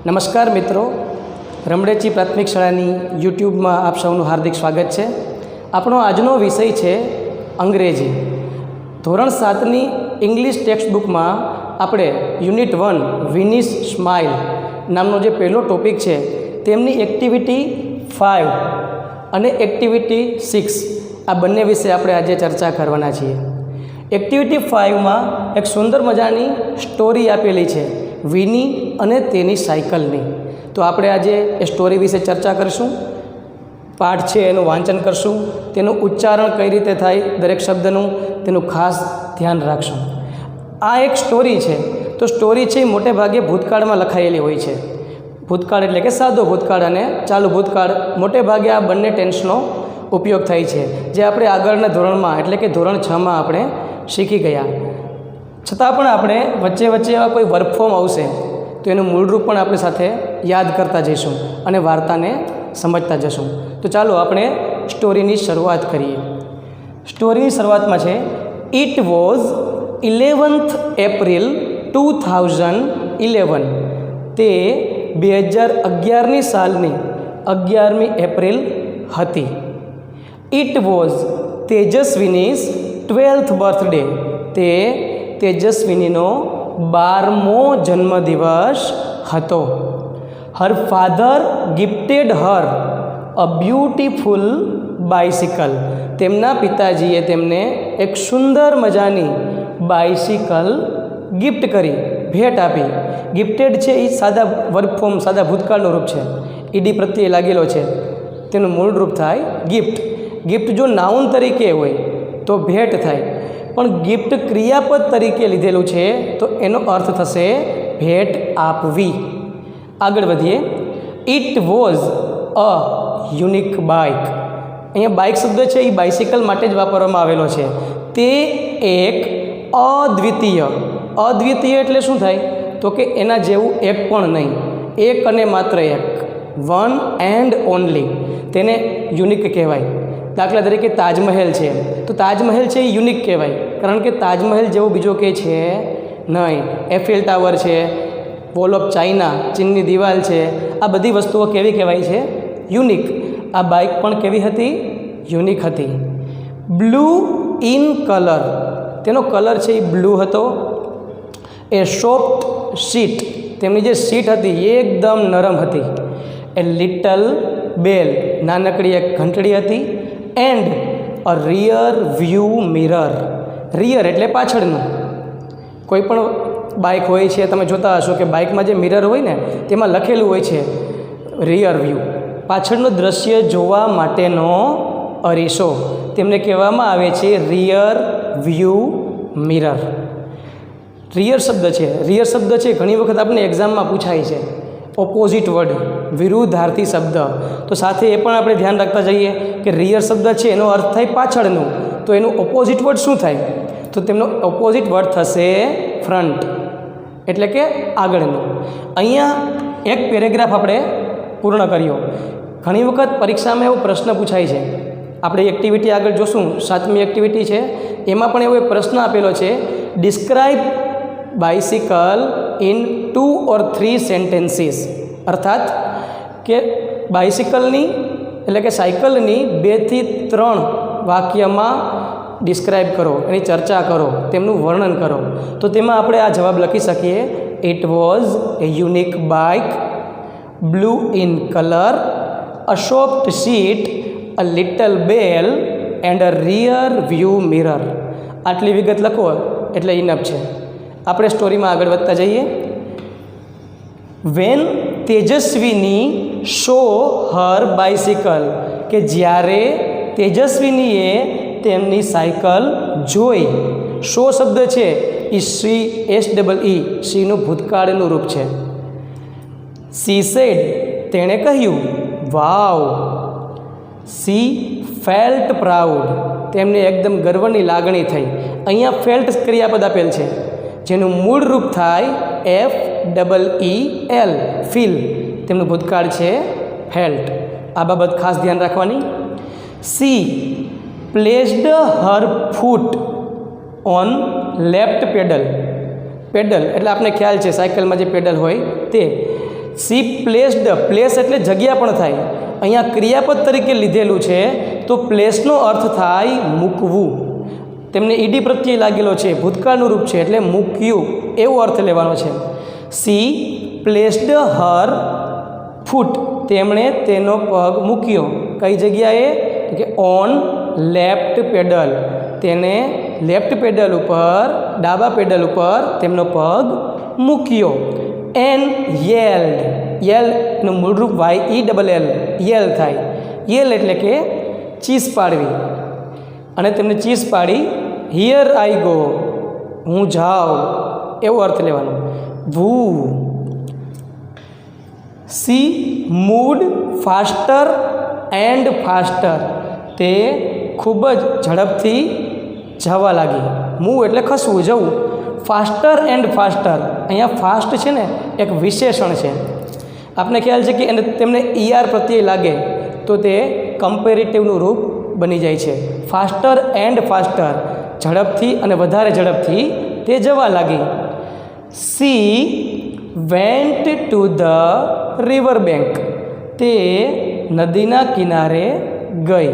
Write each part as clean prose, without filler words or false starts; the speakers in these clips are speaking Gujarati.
નમસ્કાર મિત્રો, રમડેચી પ્રાથમિક શાળાની યુટ્યુબમાં આપ સૌનું હાર્દિક સ્વાગત છે. આપણો આજનો વિષય છે અંગ્રેજી. ધોરણ 7ની ઇંગ્લિશ ટેક્સ્ટબુકમાં આપણે યુનિટ 1 વિનીસ સ્માઇલ નામનો જે પહેલો ટોપિક છે તેમની એક્ટિવિટી 5 અને એક્ટિવિટી 6 આ બંને વિશે આપણે આજે ચર્ચા કરવાના છીએ. એક્ટિવિટી 5માં એક સુંદર મજાની સ્ટોરી આપેલી છે વિની અને તેની સાયકલની. તો આપણે આજે એ સ્ટોરી વિશે ચર્ચા કરીશું. પાઠ છે એનું વાંચન કરશું, તેનું ઉચ્ચારણ કઈ રીતે થાય દરેક શબ્દનું તેનું ખાસ ધ્યાન રાખશું. આ એક સ્ટોરી છે. તો સ્ટોરી છે એ મોટે ભાગે ભૂતકાળમાં લખાયેલી હોય છે. ભૂતકાળ એટલે કે સાદો ભૂતકાળ અને ચાલુ ભૂતકાળ, મોટે ભાગે આ બંને ટેન્સનો ઉપયોગ થાય છે, જે આપણે આગળના ધોરણમાં એટલે કે ધોરણ 6માં આપણે શીખી ગયા. છતાં પણ આપણે વચ્ચે વચ્ચે એવા કોઈ વર્ક ફોર્મ આવશે તો એનું મૂળરૂપ પણ આપણે સાથે યાદ કરતા જઈશું અને વાર્તાને સમજતા જશું. તો ચાલો આપણે સ્ટોરીની શરૂઆત કરીએ. સ્ટોરીની શરૂઆતમાં છે, ઇટ વોઝ 11th એપ્રિલ 2011. તે 2011ની સાલની 11મી એપ્રિલ હતી. It was Tejaswini's 12th birthday. તે તેજસ્વીનીનો 12મો જન્મદિવસ હતો. Her father gifted her a beautiful bicycle. તેમના પિતાજીએ તેમને એક સુંદર મજાની બાઇસિકલ ગિફ્ટ કરી, ભેટ આપી. ગિફ્ટેડ છે એ સાદા વર્ક ફોર્મ, સાદા ભૂતકાળનું રૂપ છે, ઈડી પ્રત્યે લાગેલો છે, તેનું મૂળ રૂપ થાય ગિફ્ટ. ગિફ્ટ જો નાઉન તરીકે હોય તો ભેટ થાય, પણ ગિફ્ટ ક્રિયાપદ તરીકે લીધેલું છે તો એનો અર્થ થશે ભેટ આપવી. આગળ વધીએ. It was a unique bike. અહીંયા બાઇક શબ્દ છે એ બાઇસિકલ માટે જ વાપરવામાં આવેલો છે. તે એક અદ્વિતીય. અદ્વિતીય એટલે શું થાય તો કે એના જેવું એક પણ નહીં, એક અને માત્ર એક, વન એન્ડ ઓનલી, તેને યુનિક કહેવાય. દાખલા તરીકે તાજમહેલ છે તો તાજમહેલ છે એ યુનિક કહેવાય, કારણ કે તાજમહેલ જેવો બીજો કે છે નહીં. એફિલ ટાવર છે, વોલ ઓફ ચાઇના, ચીનની દિવાલ છે, આ બધી વસ્તુઓ કેવી કહેવાય છે? યુનિક. આ બાઇક પણ કેવી હતી? યુનિક હતી. Blue in colour. તેનો કલર છે એ બ્લુ હતો. એ સોફ્ટ સીટ. તેમની જે સીટ હતી એ એકદમ નરમ હતી. એ લિટલ બેલ. નાનકડી એક ઘંટડી હતી. And a rear view mirror. Rear એટલે પાછળનું. કોઈ પણ બાઇક હોય છે, તમે જોતા હશો કે બાઇકમાં જે મિરર હોય ને તેમાં લખેલું હોય છે રિયર વ્યૂ, પાછળનું દ્રશ્ય જોવા માટેનો અરીસો. તેમને કહેવામાં આવે છે રિયર વ્યૂ મિરર. રિયર શબ્દ છે, રિયર શબ્દ છે ઘણી વખત આપણે એક્ઝામમાં પૂછાય છે. ઓપોઝિટ વર્ડ, વિરુદ્ધાર્થી શબ્દ. તો સાથે એ પણ આપણે ધ્યાન રાખતા જઈએ કે રિયર શબ્દ છે એનો અર્થ થાય પાછળનું, તો એનું ઓપોઝિટ વર્ડ શું થાય? તો તેમનો ઓપોઝિટ વર્ડ થશે ફ્રન્ટ, એટલે કે આગળનું. અહીંયા એક પેરેગ્રાફ આપણે પૂર્ણ કર્યો. ઘણી વખત પરીક્ષામાં એવો પ્રશ્ન પૂછાય છે. આપણે એક્ટિવિટી આગળ જોશું, 7મી એક્ટિવિટી છે, એમાં પણ એવો એક પ્રશ્ન આપેલો છે, describe bicycle in 2 or 3 sentences. અર્થાત કે બાઇસિકલની એટલે કે સાયકલની 2 થી 3 વાક્યમાં ડિસ્ક્રાઇબ કરો, એની ચર્ચા કરો, તેમનું વર્ણન કરો. તો તેમાં આપણે આ જવાબ લખી શકીએ, it was A unique bike, blue in colour, a soft seat, a little bell and a rear view mirror. આટલી વિગત લખો એટલે ઇનફ છે. આપણે સ્ટોરીમાં આગળ વધતા જઈએ. વેન તેજસ્વીની શો હર બાઇસિકલ. કે જ્યારે તેજસ્વીનીએ તેમની સાયકલ જોઈ. શો શબ્દ છે એ SEE, સીનું ભૂતકાળનું રૂપ છે. સી સેડ, તેણે કહ્યું, વાવ. સી ફેલ્ટ પ્રાઉડ, તેમને એકદમ ગર્વની લાગણી થઈ. અહીંયા ફેલ્ટ ક્રિયાપદ આપેલ છે, જેનું મૂળ રૂપ થાય FEEL, ફીલ. તેમનું ભૂતકાળ છે ફેલ્ટ. આ બાબત ખાસ ધ્યાન રાખવાની. C placed Har foot on left pedal. Pedal એટલે આપણે ખ્યાલ છે સાયકલમાં જે પેડલ હોય તે. સી પ્લેસ્ડ, પ્લેસ એટલે જગ્યા પણ થાય, અહીંયા ક્રિયાપદ તરીકે લીધેલું છે તો પ્લેસનો અર્થ થાય મૂકવું. તેમને ઈડી પ્રત્યય લાગેલો છે, ભૂતકાળનું રૂપ છે એટલે મૂક્યું એવો અર્થ લેવાનો છે. સી પ્લેસ્ડ હર ફૂટ, તેમણે તેનો પગ મૂક્યો કઈ જગ્યાએ કે ઓન લેફ્ટ પેડલ, તેને લેફ્ટ પેડલ ઉપર, ડાબા પેડલ ઉપર તેમનો પગ મૂક્યો. એન યેલ્ડ, યેલનું મૂળરૂપ YELL, યેલ થાય. યેલ એટલે કે ચીસ પાડવી, અને તેમને ચીસ પાડી હિયર આઈ ગો, હું જાઉં એવો અર્થ લેવાનો. વૂ. She moved faster and faster, તે ખૂબ જ ઝડપથી જવા લાગી. મૂવ એટલે ખસવું, જવું. ફાસ્ટર એન્ડ ફાસ્ટર, અહીંયા ફાસ્ટ છે ને એક વિશેષણ છે. આપને ખ્યાલ છે કે એને તેમને ER પ્રત્યય લાગે તો તે કમ્પેરેટિવનું રૂપ બની જાય છે. ફાસ્ટર એન્ડ ફાસ્ટર, ઝડપથી અને વધારે ઝડપથી તે જવા લાગી. C went to the river bank, તે નદીના કિનારે ગઈ.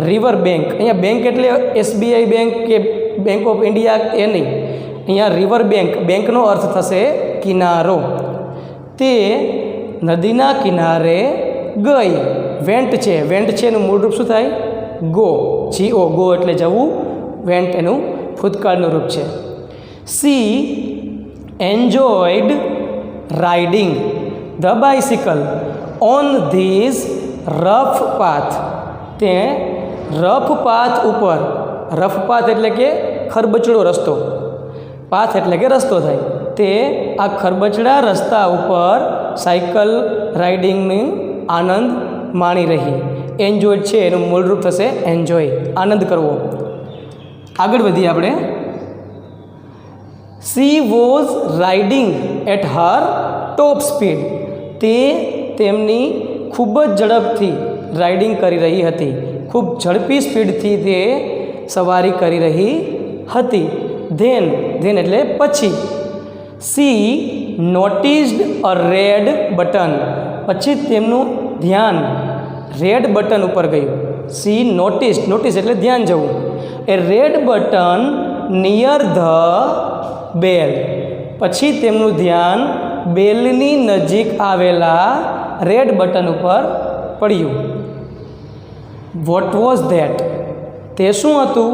રિવર બેંક, અહીંયા બેંક એટલે SBI બેંક કે બેંક ઓફ ઇન્ડિયા એ નહીં, અહીંયા રિવર બેંક, બેંકનો અર્થ થશે કિનારો. તે નદીના કિનારે ગઈ. વેન્ટ છે, વેન્ટ છે એનું મૂળરૂપ શું થાય? ગો, GO, ગો એટલે જવું. વેન્ટ એનું ભૂતકાળનું રૂપ છે. She enjoyed riding the bicycle on these rough path, તે રફ પાથ ઉપર, રફ પાથ એટલે કે ખરબચડો રસ્તો, પાથ એટલે કે રસ્તો થાય, તે આ ખરબચડા રસ્તા ઉપર સાયકલ રાઇડિંગની આનંદ માણી રહી. એન્જોય છે એનું મૂળરૂપ થશે એન્જોય, આનંદ કરવો. આગળ વધીએ આપણે. She was riding at her top speed, તે તેમની ખૂબ જ ઝડપથી રાઇડિંગ કરી રહી હતી, ખૂબ ઝડપી સ્પીડથી તે સવારી કરી રહી હતી. ધેન, ધેન એટલે પછી. C noticed a red button, પછી તેમનું ધ્યાન રેડ બટન ઉપર ગયું. સી નોટિસ્ડ, નોટિસ એટલે ધ્યાન જવું. A red button near the bell, પછી તેમનું ધ્યાન બેલની નજીક આવેલા રેડ બટન ઉપર પડ્યું. વોટ વોઝ ધેટ, તે શું હતું?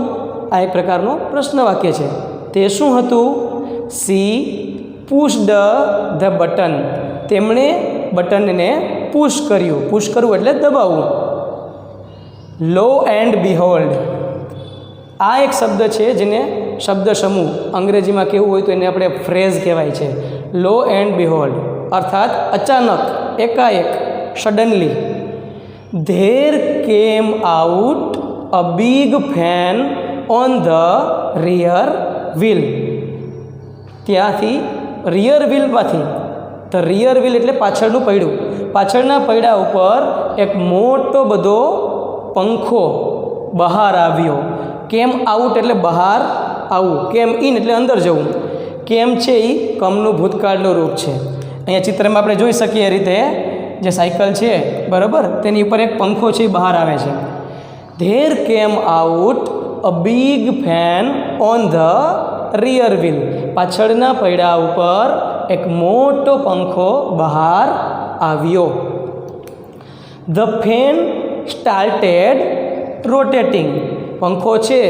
આ એક પ્રકારનો પ્રશ્ન વાક્ય છે. તે શું હતું? સી પુશ્ડ ધ બટન, તેમણે બટનને પુશ કર્યું. પુશ કરવું એટલે દબાવવું. લો એન્ડ બિહોલ્ડ, આ એક શબ્દ છે જેને શબ્દ સમૂહ અંગ્રેજીમાં કહેવું હોય તો એને આપણે ફ્રેઝ કહેવાય છે. લો એન્ડ બિહોલ્ડ અર્થાત અચાનક, એકાએક, suddenly. There came out a big fan on the rear wheel, ત્યાંથી રિયર વ્હીલમાંથી, ધ રિયર વ્હીલ એટલે પાછળનું પૈડું, પાછળના પૈડા ઉપર એક મોટો બધો પંખો બહાર આવ્યો. કેમ આઉટ એટલે બહાર આવવું, કેમ ઇન એટલે અંદર જવું. કેમ છે એ કમનું ભૂતકાળનું રૂપ છે. અહીંયા ચિત્રમાં આપણે જોઈ શકીએ એ રીતે જે સાયકલ છે બરાબર, તેની ઉપર એક પંખો છે એ બહાર આવે છે. There came out a big fan on the rear wheel, પાછળના પૈડા ઉપર એક મોટો પંખો બહાર આવ્યો. ધ ફેન સ્ટાર્ટેડ રોટેટિંગ, પંખો છે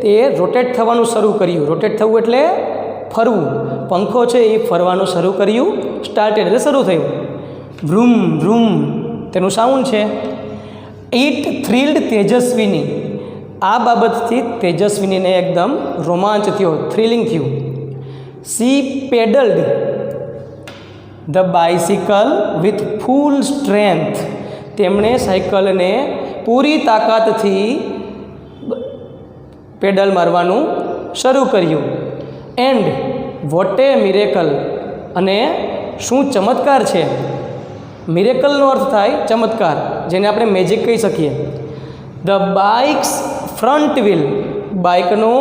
તે રોટેટ થવાનું શરૂ કર્યું. રોટેટ થવું એટલે ફરવું. પંખો છે એ ફરવાનું શરૂ કર્યું. સ્ટાર્ટેડ એટલે શરૂ થયું. વ્રૂમ વ્રૂમ તેનું સાઉન્ડ છે. ઇટ થ્રિલ્ડ તેજસ્વીની, આ બાબતથી તેજસ્વીનીને એકદમ રોમાંચ થયો, થ્રિલિંગ થયું. She pedalled the bicycle with full strength, તેમણે સાયકલને પૂરી તાકાતથી પેડલ મારવાનું શરૂ કર્યું. એન્ડ વોટ એ મિરેકલ, અને શું ચમત્કાર છે. મિરેકલનો અર્થ થાય ચમત્કાર, જેને આપણે મેજિક કહી શકીએ. ધ બાઇક્સ ફ્રન્ટ વ્હીલ, બાઇકનું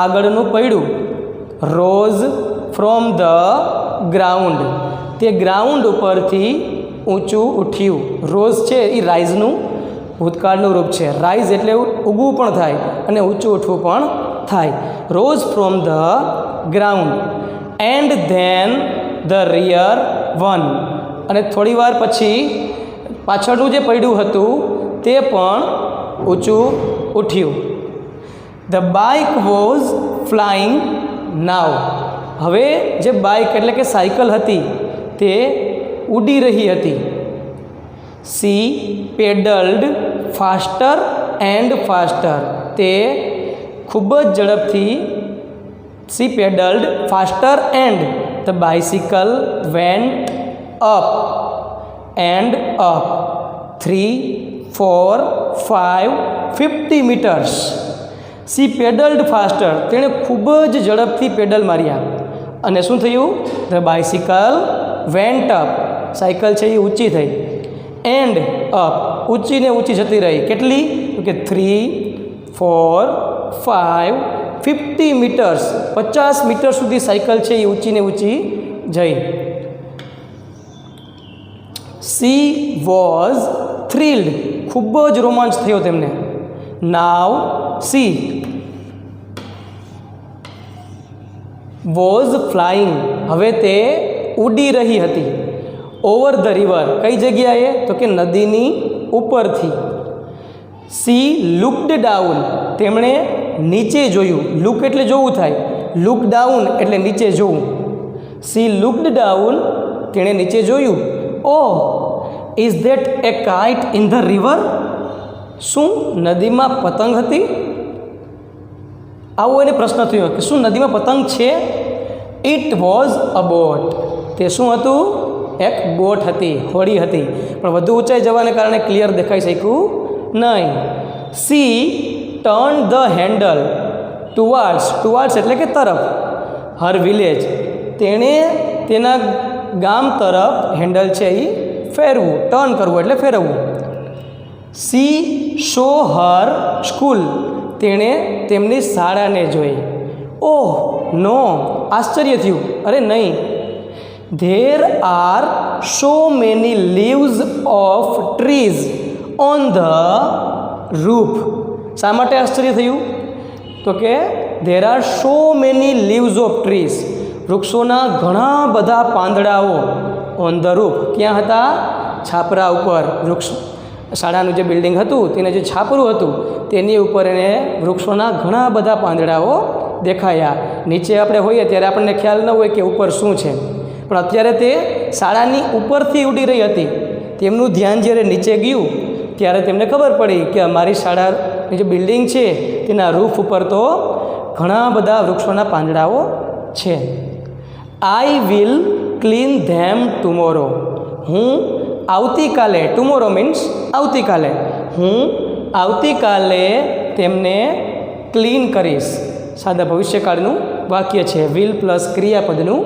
આગળનું પૈડું રોઝ ફ્રોમ ધ ગ્રાઉન્ડ, તે ગ્રાઉન્ડ ઉપરથી ઊંચું ઉઠ્યું. રોઝ છે એ રાઇઝનું ભૂતકાળનું રૂપ છે. રાઇઝ એટલે ઉગવું પણ થાય અને ઊંચું ઉઠવું પણ થાય. Rose from the ground and then the rear one, અને થોડી વાર પછી પાછળનું જે પડ્યું હતું તે પણ ઊંચું ઉઠ્યું. ધ બાઇક વોઝ ફ્લાઇંગ નાવ. હવે જે બાઇક એટલે કે સાયકલ હતી તે ઉડી રહી હતી. She pedalled faster and faster. તે ખૂબ જ ઝડપથી she pedalled faster and the bicycle went up and up 3, 4, 5, 50 metres. She pedalled faster. તેણે ખૂબ જ ઝડપથી પેડલ માર્યા અને શું થયું? The bicycle went up. Cycle છે એ ઊંચી થઈ. End up. ઊંચીને ઊંચી જતી રહી. કેટલી? તો કે 3, 4, 5, 50 મીટર્સ. 50 મીટર સુધી સાયકલ છે એ ઊંચીને ઊંચી જઈ. She was thrilled. ખૂબ જ રોમાંચ થયો તેમને. નાવ સી વોઝ ફ્લાઇંગ. હવે તે ઉડી રહી હતી. Over the river. કઈ જગ્યાએ? તો કે નદીની ઉપરથી. C looked down. તેમણે નીચે જોયું. લુક એટલે જોવું થાય. લુક ડાઉન એટલે નીચે જોવું. She looked down. તેણે નીચે જોયું. Oh, is that a kite in the river. શું નદીમાં પતંગ હતી? આવો એને પ્રશ્ન થયો કે શું નદીમાં પતંગ છે? It was a boat. તે શું હતું? એક બોટ હતી, હોડી હતી. પણ વધુ ઊંચાઈ જવાને કારણે ક્લિયર દેખાઈ શક્યું નહીં. C turn the handle towards એટલે કે તરફ. હર વિલેજ. તેણે તેના ગામ તરફ હેન્ડલ છે એ ફેરવું. ટર્ન કરવું એટલે ફેરવવું. C show her school. તેણે તેમની શાળાને જોઈ. ઓહ નો, આશ્ચર્ય થયું. અરે નહીં. There are so many leaves of trees on the roof. શા માટે આશ્ચર્ય થયું? તો કે there are so many leaves of trees. વૃક્ષોના ઘણા બધા પાંદડાઓ ઓન ધ રૂફ. ક્યાં હતા? છાપરા ઉપર. વૃક્ષ શાળાનું જે બિલ્ડિંગ હતું તેને જે છાપરું હતું તેની ઉપર એને વૃક્ષોના ઘણા બધા પાંદડાઓ દેખાયા. નીચે આપણે હોઈએ ત્યારે આપણને ખ્યાલ ન હોય કે ઉપર શું છે, પણ અત્યારે તે શાળાની ઉપરથી ઉડી રહી હતી. તેમનું ધ્યાન જ્યારે નીચે ગયું ત્યારે તેમને ખબર પડી કે અમારી શાળાની જે બિલ્ડિંગ છે તેના રૂફ ઉપર તો ઘણા બધા વૃક્ષોના પાંદડાઓ છે. I will clean them tomorrow. હું આવતીકાલે, ટુમોરો મીન્સ આવતીકાલે, હું આવતીકાલે તેમને ક્લીન કરીશ. સાદા ભવિષ્યકાળનું વાક્ય છે. વિલ પ્લસ ક્રિયાપદનું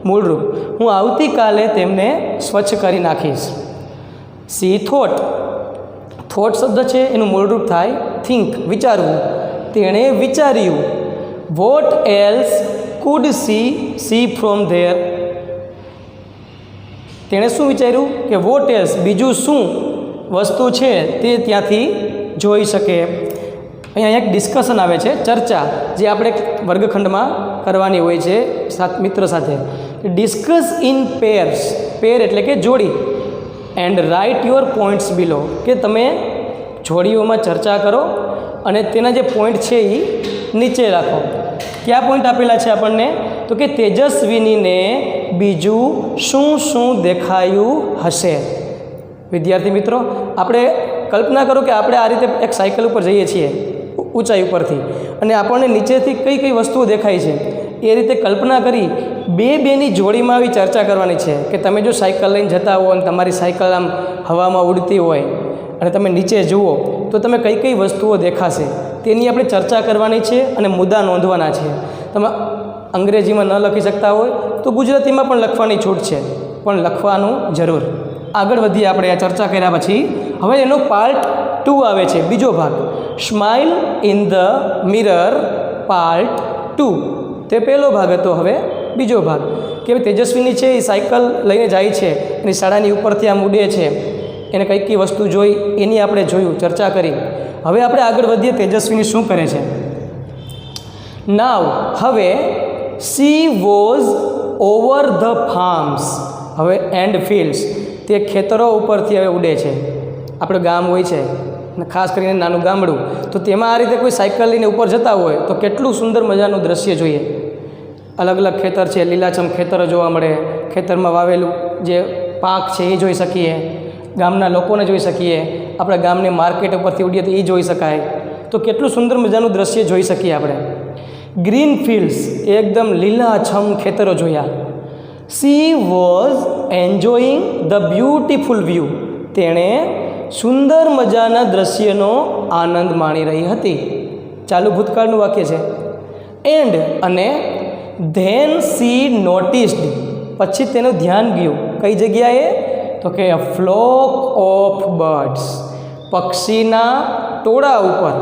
મૂળ રૂપ. હું આવતીકાલે તેમને સ્વચ્છ કરી નાખીશ. C thought. થોટ શબ્દ છે એનું મૂળ રૂપ થાય થિંક, વિચારવું. તેણે વિચાર્યું. Vote else food C from there. તેણે શું વિચાર્યું કે વોટ એલ્સ, બીજું શું વસ્તુ છે તે ત્યાંથી જોઈ શકે. અહીંયા એક ડિસ્કશન આવે છે, ચર્ચા, જે આપણે વર્ગખંડમાં કરવાની હોય છે મિત્ર સાથે. Discuss in pairs. પેર એટલે કે જોડી. એન્ડ રાઇટ યોર પોઈન્ટ્સ બિલો. કે તમે જોડીઓમાં ચર્ચા કરો અને તેના જે પોઈન્ટ છે એ નીચે રાખો. કયા પોઈન્ટ આપેલા છે આપણને? તો કે તેજસ્વીનીને બીજું શું શું દેખાયું હશે. વિદ્યાર્થી મિત્રો, આપણે કલ્પના કરો કે આપણે આ રીતે એક સાયકલ ઉપર જઈએ છીએ ઊંચાઈ ઉપરથી, અને આપણને નીચેથી કઈ કઈ વસ્તુઓ દેખાય છે એ રીતે કલ્પના કરી બેની જોડીમાં આવી ચર્ચા કરવાની છે કે તમે જો સાયકલ લઈને જતા હો અને તમારી સાયકલ આમ હવામાં ઉડતી હોય અને તમે નીચે જુઓ તો તમે કઈ કઈ વસ્તુઓ દેખાશે તેની આપણે ચર્ચા કરવાની છે અને મુદ્દા નોંધવાના છે. તમે અંગ્રેજીમાં ન લખી શકતા હોય તો ગુજરાતીમાં પણ લખવાની છૂટ છે, પણ લખવાનું જરૂર. આગળ વધીએ આપણે આ ચર્ચા કર્યા પછી. હવે એનો પાર્ટ 2 આવે છે, બીજો ભાગ. Smile in the mirror part 2. તે પહેલો ભાગ હતો. હવે બીજો ભાગ કે તેજસ્વીની છે એ સાયકલ લઈને જાય છે, એની શાળાની ઉપરથી આમ ઉડે છે, એને કઈ કઈ વસ્તુ જોઈ એની આપણે જોયું, ચર્ચા કરી. હવે આપણે આગળ વધીએ, તેજસ્વીની શું કરે છે. નાવ હવે she was over the farms, હવે એન્ડ ફિલ્ડ્સ, તે ખેતરો ઉપરથી હવે ઉડે છે. આપણું ગામ હોય છે, ખાસ કરીને નાનું ગામડું, તો તેમાં આ રીતે કોઈ સાયકલ લઈને ઉપર જતા હોય તો કેટલું સુંદર મજાનું દ્રશ્ય જોઈએ. અલગ અલગ ખેતર છે, લીલાછમ ખેતરો જોવા મળે, ખેતરમાં વાવેલું જે પાક છે એ જોઈ શકીએ, ગામના લોકોને જોઈ શકીએ, આપણા ગામની માર્કેટ ઉપરથી ઉડીએ તો એ જોઈ શકાય. તો કેટલું સુંદર મજાનું દ્રશ્ય જોઈ શકીએ આપણે. ગ્રીન ફિલ્ડ્સ, એકદમ લીલાછમ ખેતરો જોયા. She was enjoying the beautiful view, તેણે સુંદર મજાના દ્રશ્યનો આનંદ માણી રહી હતી. ચાલુ ભૂતકાળનું વાક્ય છે. એન્ડ અને ધેન સી નોટિસ્ડ, પછી તેનું ધ્યાન ગયું કઈ જગ્યાએ, તો કે અ ફ્લોક ઓફ બર્ડ્સ, પક્ષીના ટોળા ઉપર.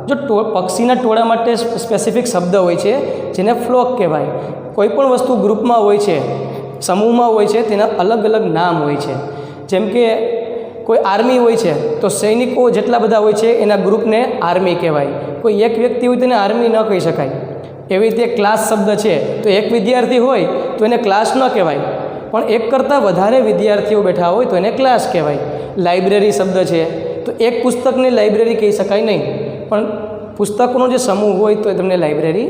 જો પક્ષીના ટોળા માટે સ્પેસિફિક શબ્દ હોય છે જેને ફ્લોક કહેવાય. કોઈ પણ વસ્તુ ગ્રુપમાં હોય છે, સમૂહમાં હોય છે, તેના અલગ અલગ નામ હોય છે. જેમ કે કોઈ આર્મી હોય છે તો સૈનિકો જેટલા બધા હોય છે એના ગ્રુપને આર્મી કહેવાય. કોઈ એક વ્યક્તિ હોય તેને આર્મી ન કહી શકાય. એવી રીતે ક્લાસ શબ્દ છે, તો એક વિદ્યાર્થી હોય તો એને ક્લાસ ન કહેવાય, પણ એક કરતાં વધારે વિદ્યાર્થીઓ બેઠા હોય તો એને ક્લાસ કહેવાય. લાઇબ્રેરી શબ્દ છે, તો એક પુસ્તકને લાઇબ્રેરી કહી શકાય નહીં, પણ પુસ્તકોનો જે સમૂહ હોય તો તમને લાઇબ્રેરી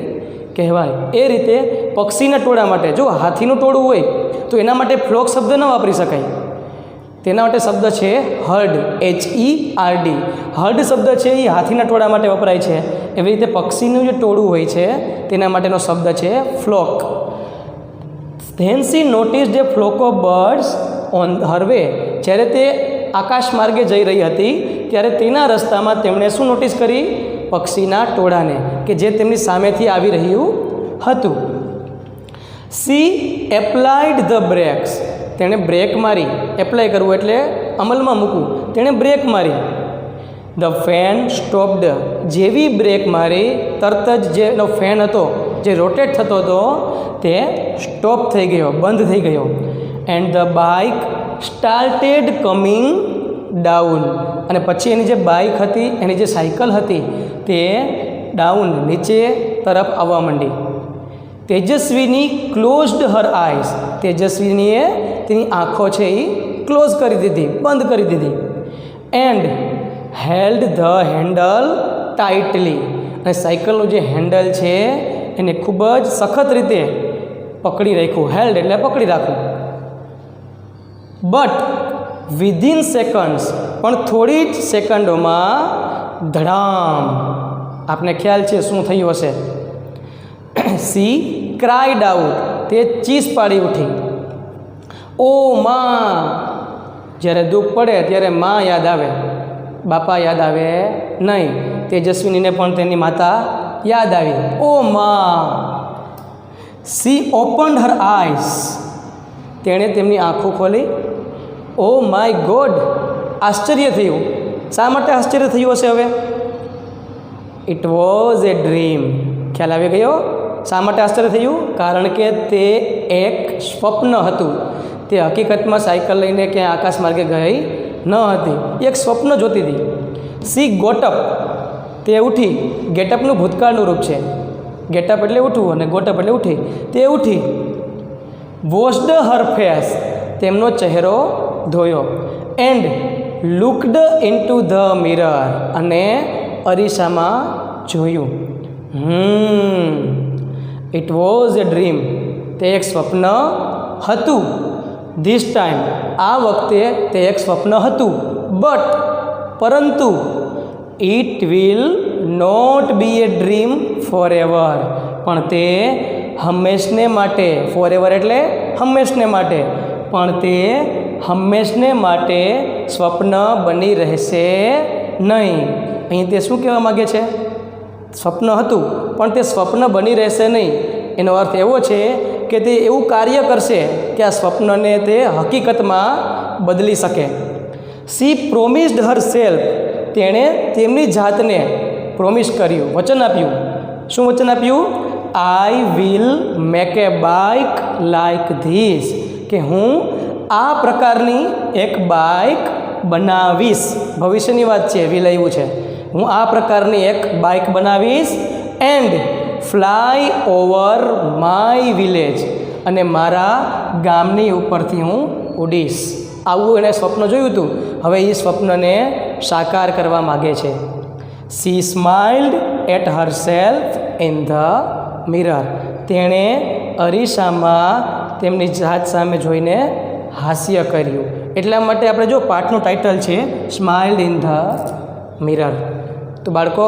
કહેવાય. એ રીતે પક્ષીના ટોળા માટે, જો હાથીનું ટોળું હોય તો એના માટે ફ્લોક શબ્દ ન વાપરી શકાય, તેના માટે શબ્દ છે હર્ડ, HERD. હર્ડ શબ્દ છે એ હાથીના ટોળા માટે વપરાય છે. એવી રીતે પક્ષીનું જે ટોળું હોય છે તેના માટેનો શબ્દ છે flock. Then she noticed a flock of birds on her way, જ્યારે તે આકાશ માર્ગે જઈ રહી હતી ત્યારે તેના રસ્તામાં તેમણે શું નોટિસ કરી, પક્ષીના ટોળાને કે જે તેમની સામેથી આવી રહ્યું હતું. સી એપ્લાઇડ ધ બ્રેક્સ, તેણે બ્રેક મારી. એપ્લાય કરવું એટલે અમલમાં મૂકવું, તેણે બ્રેક મારી. ધ ફેન સ્ટોપ્ડ, જેવી બ્રેક મારી તરત જ જેનો ફેન હતો જે રોટેટ થતો હતો તે સ્ટોપ થઈ ગયો, બંધ થઈ ગયો. And the bike started coming down, અને પછી એની જે બાઇક હતી, એની જે સાયકલ હતી તે ડાઉન, નીચે તરફ આવવા માંડી. તેજસ્વીની ક્લોઝડ હર આઈઝ, તેજસ્વીનીએ તેની આંખો છે એ ક્લોઝ કરી દીધી, બંધ કરી દીધી. And held the handle tightly, અને સાયકલનું જે હેન્ડલ છે એને ખૂબ જ સખત રીતે પકડી રાખ્યું. હેલ્ડ એટલે પકડી રાખવું. બટ વિધિન સેકન્ડ્સ, પણ થોડી જ સેકન્ડોમાં ધડામ, આપને ખ્યાલ છે શું થયું હશે. સી ક્રાઇડ આઉટ, તે ચીસ પાડી ઉઠી. ઓ માં, જ્યારે દુઃખ પડે ત્યારે માં યાદ આવે, બાપા યાદ આવે નહીં. તેજસ્વીનીને પણ તેની માતા યાદ આવી. ઓ માં. સી ઓપન્ડ હર આઈઝ, તેણે તેમની આંખો ખોલી. ઓ માય ગોડ, આશ્ચર્ય થયું. શા માટે આશ્ચર્ય થયું હશે હવે? ઇટ વોઝ એ ડ્રીમ, ખ્યાલ આવી ગયો શા માટે આશ્ચર્ય થયું? કારણ કે તે એક સ્વપ્ન હતું. તે હકીકતમાં સાયકલ લઈને ક્યાંય આકાશ માર્ગે ગઈ ન હતી, એક સ્વપ્ન જોતી હતી. સી ગોટઅપ, તે ઉઠી. ગેટઅપનું ભૂતકાળનું રૂપ છે. ગેટઅપ એટલે ઉઠવું અને ગોટઅપ એટલે ઉઠી. તે ઉઠી. વોશ્ડ હર ફેસ, તેમનો ચહેરો ધોયો. And looked into the mirror, અને અરીસામાં જોયું. ઇટ વોઝ એ ડ્રીમ, તે એક સ્વપ્ન હતું. ધીસ ટાઈમ, આ વખતે તે એક સ્વપ્ન હતું. બટ, પરંતુ it will not be a dream forever, પણ તે હંમેશને માટે, ફોર એવર એટલે હંમેશને માટે, પણ તે હંમેશને માટે સ્વપ્ન બની રહેશે નહીં. અહીં તે શું કહેવા માગે છે? સ્વપ્ન હતું પણ તે સ્વપ્ન બની રહેશે નહીં. એનો અર્થ એવો છે કે તે એવું કાર્ય કરશે કે આ સ્વપ્નને તે હકીકતમાં બદલી શકે. સી પ્રોમિસ્ડ હર સેલ્ફ, તેણે તેમની જાતને પ્રોમિસ કર્યું, વચન આપ્યું. શું વચન આપ્યું? I will make A bike like this, કે હું આ પ્રકારની એક બાઇક બનાવીશ. ભવિષ્યની વાત છે, વિલ આવ્યું છે. હું આ પ્રકારની એક બાઇક બનાવીશ. And fly over my village, અને મારા ગામની ઉપરથી હું ઉડીશ. આવું એણે સ્વપ્ન જોયું હતું. હવે એ સ્વપ્નને સાકાર કરવા માગે છે. She smiled at herself in the mirror. તેણે અરીસામાં તેમની જાત સામે જોઈને હાસ્ય કર્યું. એટલા માટે આપણે જો પાઠનું ટાઇટલ છે સ્માઇલ્ડ ઇન ધ મિરર. તો બાળકો,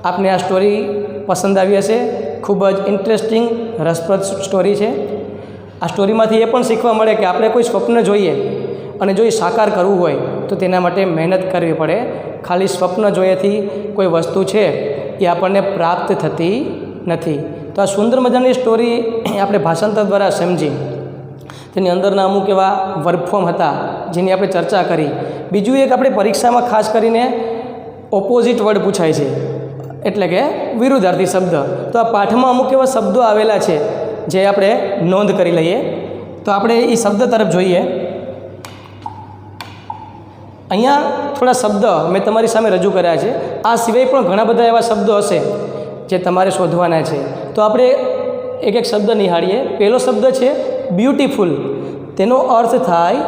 આપને આ સ્ટોરી પસંદ આવી હશે. ખૂબ જ ઇન્ટરેસ્ટિંગ, રસપ્રદ સ્ટોરી છે. આ સ્ટોરીમાંથી એ પણ શીખવા મળે કે આપણે કોઈ સ્વપ્ન જોઈએ અને જો એ સાકાર કરવું હોય તો તેના માટે મહેનત કરવી પડે. ખાલી સ્વપ્ન જોયેથી કોઈ વસ્તુ છે એ આપણને પ્રાપ્ત થતી નથી. તો આ સુંદર મજાની સ્ટોરી આપણે ભાષાંતર દ્વારા સમજી. તેની અંદરના અમુક એવા વર્બ ફોર્મ હતા જેની આપણે ચર્ચા કરી. બીજું એક આપણે પરીક્ષામાં ખાસ કરીને ઓપોઝિટ વર્ડ પૂછાય છે, એટલે કે વિરુદ્ધાર્થી શબ્દ. તો આ પાઠમાં અમુક એવા શબ્દો આવેલા છે જે આપણે નોંધ કરી લઈએ. તો આપણે એ શબ્દ તરફ જોઈએ. અહીંયા થોડા શબ્દ મેં તમારી સામે રજૂ કર્યા છે. આ સિવાય પણ ઘણા બધા એવા શબ્દો હશે જે તમારે શોધવાના છે. તો આપણે એક એક શબ્દ નિહાળીએ. પહેલો શબ્દ છે બ્યુટીફુલ. તેનો અર્થ થાય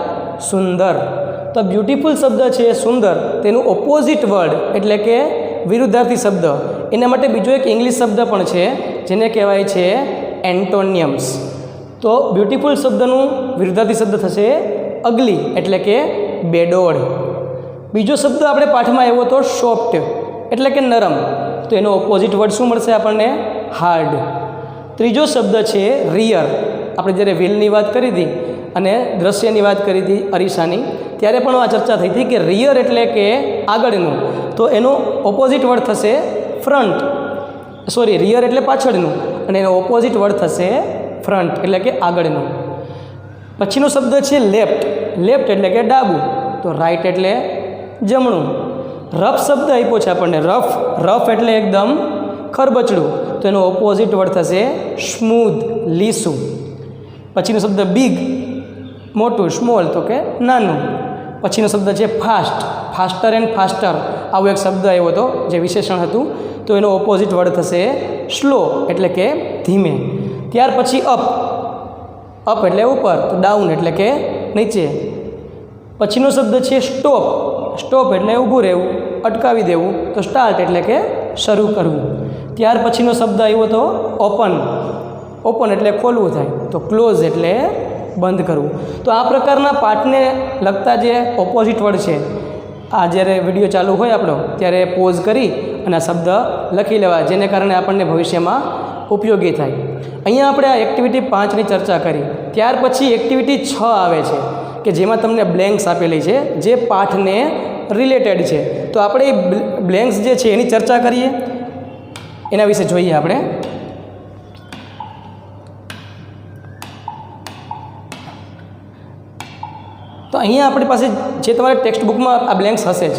સુંદર. તો બ્યુટીફુલ શબ્દ છે સુંદર, તેનું ઓપોઝિટ વર્ડ એટલે કે વિરુદ્ધાર્થી શબ્દ, એના માટે બીજો એક ઇંગ્લિશ શબ્દ પણ છે જેને કહેવાય છે એન્ટોનિયમ્સ. તો બ્યુટીફુલ શબ્દનું વિરુદ્ધાર્થી શબ્દ થશે અગલી, એટલે કે બેડોળ. બીજો શબ્દ આપણે પાઠમાં આવ્યો તો સોફ્ટ, એટલે કે નરમ. તો એનો ઓપોઝિટ વર્ડ શું મળશે આપણને? હાર્ડ. ત્રીજો શબ્દ છે રિયર. આપણે જ્યારે વ્હીલની વાત કરી હતી અને દ્રશ્યની વાત કરી હતી અરીસાની, ત્યારે પણ આ ચર્ચા થઈ હતી કે રિયર એટલે કે આગળનું. તો એનો ઓપોઝિટ વર્ડ થશે ફ્રન્ટ. સોરી, રિયર એટલે પાછળનું અને એનો ઓપોઝિટ વર્ડ થશે ફ્રન્ટ, એટલે કે આગળનું. પછીનો શબ્દ છે લેફ્ટ. લેફ્ટ એટલે કે ડાબું. તો રાઈટ એટલે જમણું. રફ શબ્દ આપ્યો છે આપણને, રફ. રફ એટલે એકદમ ખરબચડું. તો એનો ઓપોઝિટ વર્ડ થશે સ્મૂધ, લીસું. પછીનો શબ્દ બિગ, મોટું. સ્મોલ તો કે નાનું. પછીનો શબ્દ છે ફાસ્ટ. ફાસ્ટર એન્ડ ફાસ્ટર આવો એક શબ્દ આવ્યો હતો જે વિશેષણ હતું. તો એનો ઓપોઝિટ વર્ડ થશે સ્લો, એટલે કે ધીમે. ત્યાર પછી અપ. અપ એટલે ઉપર, તો ડાઉન એટલે કે નીચે. પછીનો શબ્દ છે સ્ટોપ. સ્ટોપ એટલે ઊભું રહેવું, અટકાવી દેવું. તો સ્ટાર્ટ એટલે કે શરૂ કરવું. ત્યાર પછીનો શબ્દ આવ્યો તો ઓપન. ઓપન એટલે ખોલવું થાય. તો ક્લોઝ એટલે બંધ કરવું. તો આ પ્રકારના પાઠને લગતા જે ઓપોઝિટ વર્ડ છે, આ જ્યારે વિડીયો ચાલુ હોય આપણો ત્યારે પોઝ કરી અને આ શબ્દ લખી લેવા, જેને કારણે આપણને ભવિષ્યમાં ઉપયોગી થાય. અહીંયા આપણે આ એક્ટિવિટી 5ની ચર્ચા કરી. ત્યાર પછી એક્ટિવિટી 6 આવે છે કે જેમાં તમને બ્લેન્ક્સ આપેલી છે જે પાઠને રિલેટેડ છે. તો આપણે એ બ્લેન્ક્સ જે છે એની ચર્ચા કરીએ, એના વિશે જોઈએ આપણે. તો અહીંયા આપણી પાસે જે તમારે ટેક્સ્ટ બુકમાં આ બ્લેન્ક્સ હશે જ,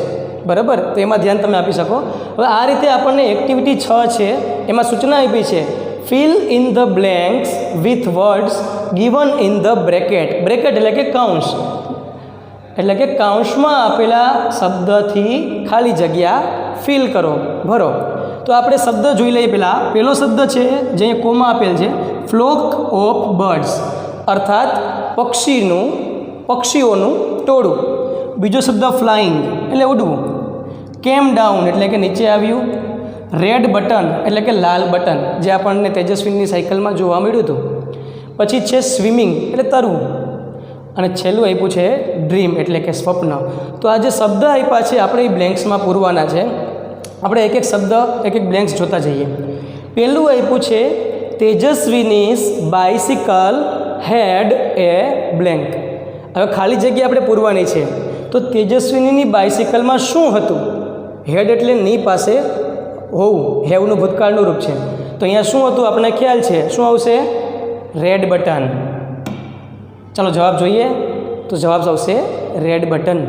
બરાબર? તો એમાં ધ્યાન તમે આપી શકો. હવે આ રીતે આપણને એક્ટિવિટી 6 છે એમાં સૂચના આપી છે fill in the blanks with words given in the bracket. Bracket એટલે કે કૌંસ, એટલે કે કૌંસમાં આપેલા શબ્દથી ખાલી જગ્યા ફિલ કરો, ભરો. તો આપણે શબ્દ જોઈ લઈએ. પહેલો શબ્દ છે જે અહીંયા કોમાં આપેલ છે, ફ્લોક ઓફ બર્ડ્સ, અર્થાત પક્ષીઓનું ટોળું. બીજો શબ્દ ફ્લાઇંગ એટલે ઉડવું. કેમ ડાઉન એટલે કે નીચે આવ્યું. રેડ બટન એટલે કે લાલ બટન, જે આપણને તેજસ્વીની સાયકલમાં જોવા મળ્યું હતું. પછી છે સ્વિમિંગ એટલે તરવું. અને છેલ્લું આપ્યું છે ડ્રીમ એટલે કે સ્વપ્ન. તો આ જે શબ્દ આપ્યા છે આપણે એ બ્લેન્ક્સમાં પૂરવાના છે. આપણે એક એક શબ્દ, એક એક બ્લેન્ક્સ જોતા જઈએ. પહેલું આપ્યું છે તેજસ્વીનીઝ બાઇસિકલ હેડ એ બ્લેન્ક. હવે ખાલી જગ્યા આપણે પૂરવાની છે. તો તેજસ્વીનીની બાઇસિકલમાં શું હતું? હેડ એટલે ની પાસે હોવું, હેવનું ભૂતકાળનું રૂપ છે. તો અહીંયા શું હતું આપણને ખ્યાલ છે, શું આવશે? Red button. ચાલો જવાબ જોઈએ. તો જવાબ આવશે રેડ બટન.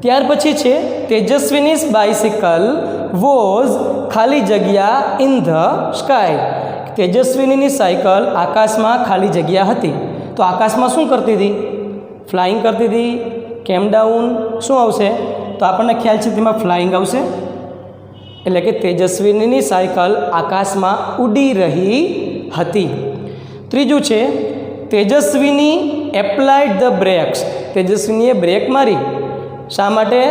ત્યાર પછી છે તેજસ્વીનીઝ બાઇસિકલ વોઝ ખાલી જગ્યા ઇન ધ સ્કાય. તેજસ્વિનીની સાયકલ આકાશમાં ખાલી જગ્યા હતી. તો આકાશમાં શું કરતી હતી? ફ્લાઇંગ કરતી હતી. કેમ ડાઉન શું આવશે? તો આપણને ખ્યાલ છે તેમાં ફ્લાઇંગ આવશે. એટલે કે તેજસ્વિનીની સાયકલ આકાશમાં ઉડી રહી હતી. ત્રીજું છે તેજસ્વીની એપ્લાઇડ ધ બ્રેક્સ. તેજસ્વીનીએ બ્રેક મારી. શા માટે?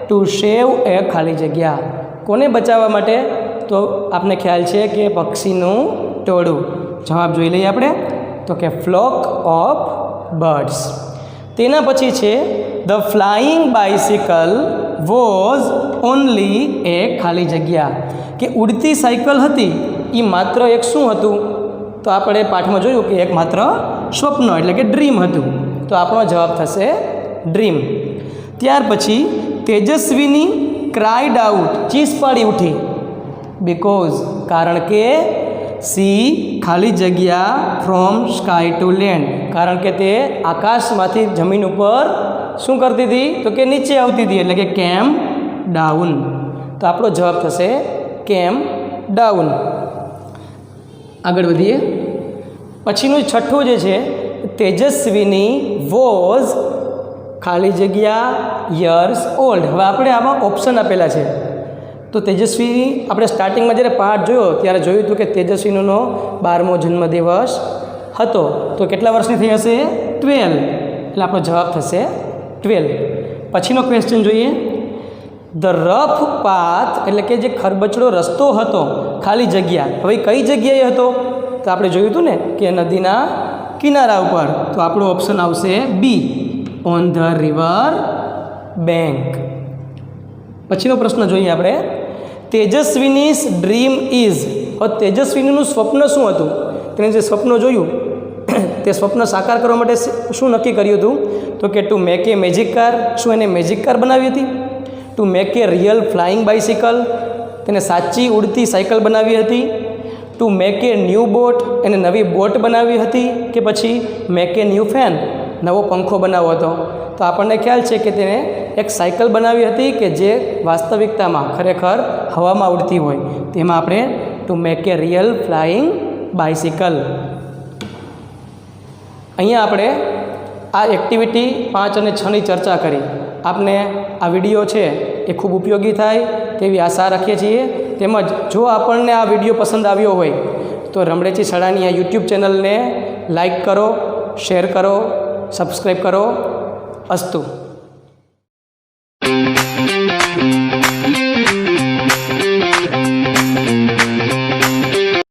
ટુ સેવ એ ખાલી જગ્યા. કોને બચાવવા માટે? તો આપને ખ્યાલ છે કે પક્ષીનું ટોળું. જવાબ જોઈ લઈએ આપણે. તો કે ફ્લોક ઓફ બર્ડ્સ. તેના પછી છે the flying bicycle was only a ખાલી જગ્યા. કે ઉડતી સાયકલ હતી એ માત્ર એક શું હતું? તો આપણે પાઠમાં જોયું કે એક માત્ર સ્વપ્ન એટલે કે ડ્રીમ હતું. તો આપણો જવાબ થશે ડ્રીમ. ત્યાર પછી તેજસ્વીની ક્રાઇડ આઉટ, ચીસ પાડી ઉઠી. બિકોઝ કારણ કે સી ખાલી જગ્યા ફ્રોમ સ્કાય ટુ લેન્ડ. કારણ કે તે આકાશમાંથી જમીન ઉપર શું કરતી હતી? તો કે નીચે આવતી હતી. એટલે કે કેમ ડાઉન. તો આપણો જવાબ થશે કેમ ડાઉન. આગળ વધીએ. પછીનું છઠ્ઠું જે છે તેજસ્વીની વોઝ ખાલી જગ્યા યર્સ ઓલ્ડ. હવે આપણે આમાં ઓપ્શન આપેલા છે. તો તેજસ્વી આપણે સ્ટાર્ટિંગમાં જ્યારે પાઠ જોયો ત્યારે જોયું હતું કે તેજસ્વીનો 12મો જન્મદિવસ હતો. તો કેટલા વર્ષની થઈ હશે? 12. એટલે આપણો જવાબ થશે 12. પછીનો ક્વેશ્ચન જોઈએ. ધ રફ પાથ એટલે કે જે ખરબચડો રસ્તો હતો ખાલી જગ્યા. હવે કઈ જગ્યાએ હતો? તો આપણે જોયું હતું ને કે નદીના કિનારા ઉપર. તો આપણો ઓપ્શન આવશે બી, ઓન ધ રિવર બેંક. પછીનો પ્રશ્ન જોઈએ આપણે. Tejaswini's dream is. હવે તેજસ્વીનીનું સ્વપ્ન શું હતું? તેણે જે સ્વપ્ન જોયું તે સ્વપ્ન સાકાર કરવા માટે શું નક્કી કર્યું હતું? તો કે to make A magic car. શું એને મેજિક કાર બનાવી હતી? To make A real flying bicycle. તેને સાચી ઉડતી સાયકલ બનાવી હતી. To make A new boat. એને નવી બોટ બનાવી હતી. કે પછી મેક એ ન્યૂ ફેન, નવો પંખો બનાવવો હતો. તો આપણને ખ્યાલ છે કે તેને એક સાયકલ બનાવી હતી કે જે વાસ્તવિકતામાં ખરેખર હવામાં ઉડતી હોય. તેમાં આપણે to make A real flying bicycle. અહીંયા આપણે આ એક્ટિવિટી 5 અને 6ની ચર્ચા કરી. આપને આ વિડીયો છે એ ખૂબ ઉપયોગી થાય તેવી આશા રાખીએ છીએ. તેમજ જો આપણને આ વિડીયો પસંદ આવ્યો હોય તો રમળેચી શાળાની આ યુટ્યુબ ચેનલને લાઈક કરો, શેર કરો, સબસ્ક્રાઈબ કરો. અસ્તુ.